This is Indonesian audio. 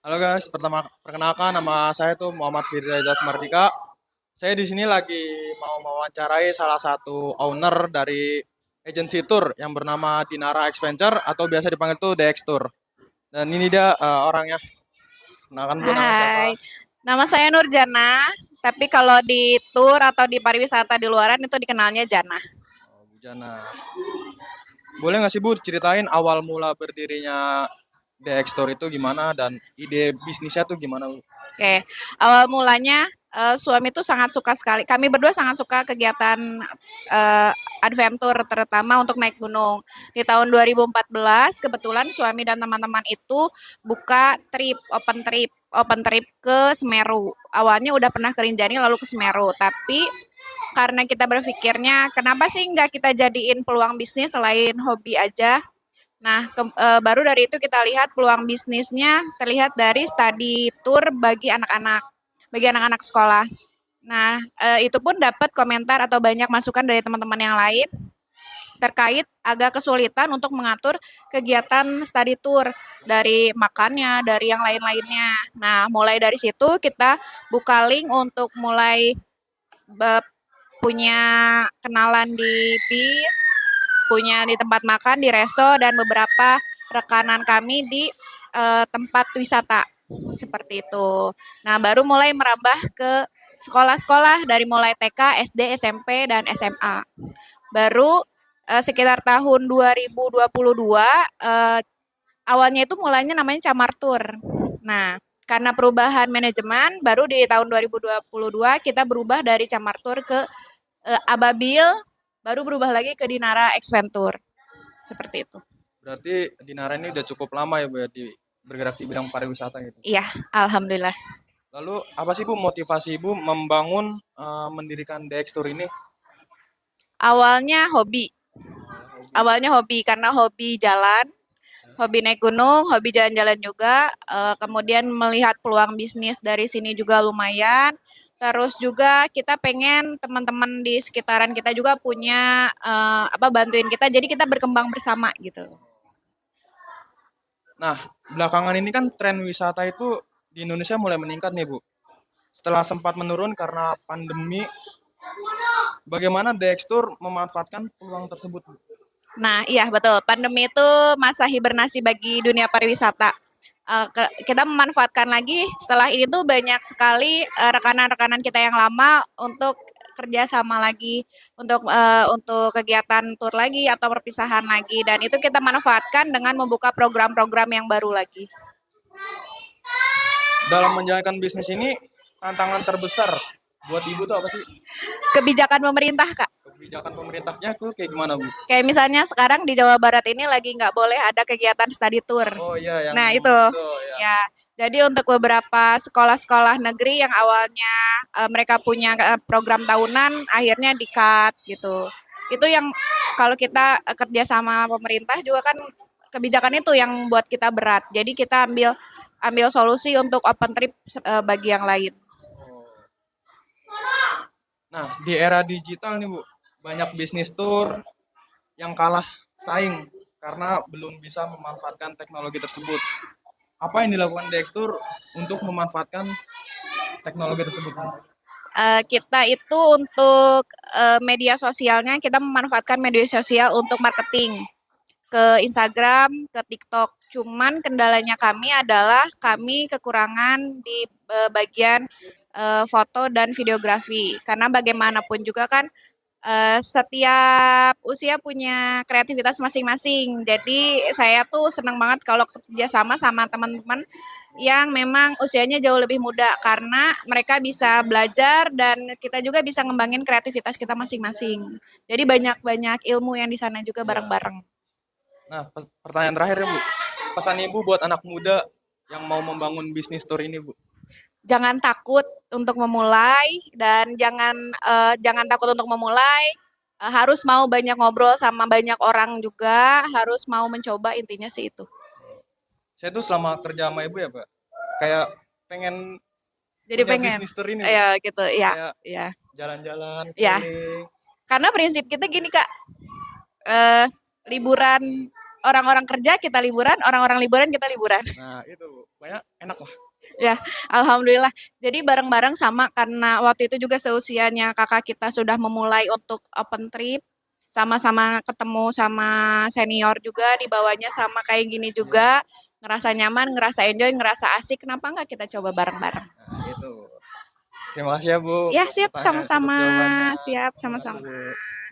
Halo guys, pertama perkenalkan nama saya tuh Muhammad Firza Mardika. Saya di sini lagi mau mewawancarai salah satu owner dari agency tour yang bernama Dinara X Venture atau biasa dipanggil tuh DX Tour. Dan ini dia orangnya. Kenalkan Bu nama Hai, siapa? nama saya Nurjana, tapi kalau di tour atau di pariwisata di luaran itu dikenalnya Jana. Oh, Bu Jana. Boleh nggak sih Bu ceritain awal mula berdirinya DX Tour itu gimana dan ide bisnisnya tuh gimana Bu? Oke, awal mulanya suami tuh sangat suka sekali. Kami berdua sangat suka kegiatan eh, adventure, terutama untuk naik gunung. Di tahun 2014, kebetulan suami dan teman-teman itu buka open trip ke Semeru. Awalnya udah pernah ke Rinjani lalu ke Semeru, tapi karena kita berpikirnya kenapa sih nggak kita jadiin peluang bisnis selain hobi aja. Nah, baru dari itu kita lihat peluang bisnisnya terlihat dari study tour bagi anak-anak sekolah. Nah, itu pun dapat komentar atau banyak masukan dari teman-teman yang lain terkait agak kesulitan untuk mengatur kegiatan study tour dari makannya, dari yang lain-lainnya. Nah, mulai dari situ kita buka link untuk mulai punya kenalan di bis, punya di tempat makan, di resto, dan beberapa rekanan kami di tempat wisata seperti itu. Nah, baru mulai merambah ke sekolah-sekolah dari mulai TK, SD, SMP, dan SMA. Baru sekitar tahun 2022 awalnya itu mulainya namanya Camartur. Nah, karena perubahan manajemen baru di tahun 2022 kita berubah dari Camartur ke Ababil, baru berubah lagi ke Dinara Exventure. Seperti itu. Berarti Dinara ini udah cukup lama ya Bu ya bergerak di bidang pariwisata gitu. Iya, alhamdulillah. Lalu apa sih Bu motivasi Ibu membangun mendirikan DX Tour ini? Awalnya hobi. Awalnya hobi. Awalnya hobi karena hobi jalan, hobi naik gunung, hobi jalan-jalan juga. Kemudian melihat peluang bisnis dari sini juga lumayan. Terus juga kita pengen teman-teman di sekitaran kita juga punya apa bantuin kita. Jadi kita berkembang bersama gitu. Nah, belakangan ini kan tren wisata itu di Indonesia mulai meningkat nih Bu. Setelah sempat menurun karena pandemi, bagaimana DX Tour memanfaatkan peluang tersebut Bu? Nah, iya betul. Pandemi itu masa hibernasi bagi dunia pariwisata. Kita memanfaatkan lagi setelah ini tuh banyak sekali rekanan-rekanan kita yang lama untuk kerja sama lagi untuk kegiatan tur lagi atau perpisahan lagi dan itu kita manfaatkan dengan membuka program-program yang baru lagi. Dalam menjalankan bisnis ini, tantangan terbesar buat Ibu tuh apa sih? Kebijakan pemerintah, Kak. Kebijakan pemerintahnya tuh kayak gimana Bu? Kayak misalnya sekarang di Jawa Barat ini lagi nggak boleh ada kegiatan study tour. Oh iya yang Nah itu itu ya. ya. Jadi untuk beberapa sekolah-sekolah negeri yang awalnya mereka punya program tahunan, akhirnya di-cut gitu. Itu yang kalau kita kerja sama pemerintah juga kan kebijakan itu yang buat kita berat. Jadi kita ambil ambil solusi untuk open trip bagi yang lain. Oh. Nah, di era digital nih Bu, banyak bisnis tour yang kalah saing karena belum bisa memanfaatkan teknologi tersebut. Apa yang dilakukan Dextur untuk memanfaatkan teknologi tersebut? Kita itu untuk media sosialnya kita memanfaatkan media sosial untuk marketing ke Instagram, ke TikTok. Cuman kendalanya kami adalah kami kekurangan di bagian foto dan videografi. Karena bagaimanapun juga kan setiap usia punya kreativitas masing-masing. Jadi saya tuh senang banget kalau kerja sama sama teman-teman yang memang usianya jauh lebih muda karena mereka bisa belajar dan kita juga bisa ngembangin kreativitas kita masing-masing. Jadi banyak-banyak ilmu yang di sana juga Ya. bareng-bareng. Nah, pertanyaan terakhir ya Bu. Pesan Ibu buat anak muda yang mau membangun bisnis tour ini Bu. Jangan takut untuk memulai dan jangan takut untuk memulai. Harus mau banyak ngobrol sama banyak orang juga, harus mau mencoba intinya sih itu. Saya tuh selama kerja sama Ibu ya Pak, kayak pengen Jadi punya pengen bisnis tour ini Bu. ya gitu ya, Kayak ya, jalan-jalan ya. keliling. Karena prinsip kita gini Kak, eh, liburan orang-orang kerja kita liburan, orang-orang liburan kita liburan. Nah, itu pokoknya enak lah. Ya, alhamdulillah. Jadi bareng-bareng sama karena waktu itu juga seusianya kakak kita sudah memulai untuk open trip, sama-sama ketemu sama senior juga di bawahnya sama kayak gini juga, ngerasa nyaman, ngerasa enjoy, ngerasa asik, kenapa nggak kita coba bareng-bareng? Nah, itu. Terima kasih ya, Bu. Ya, Untuk siap pertanyaan, untuk sama-sama, jawabannya. siap Terima kasih, sama-sama. Bu.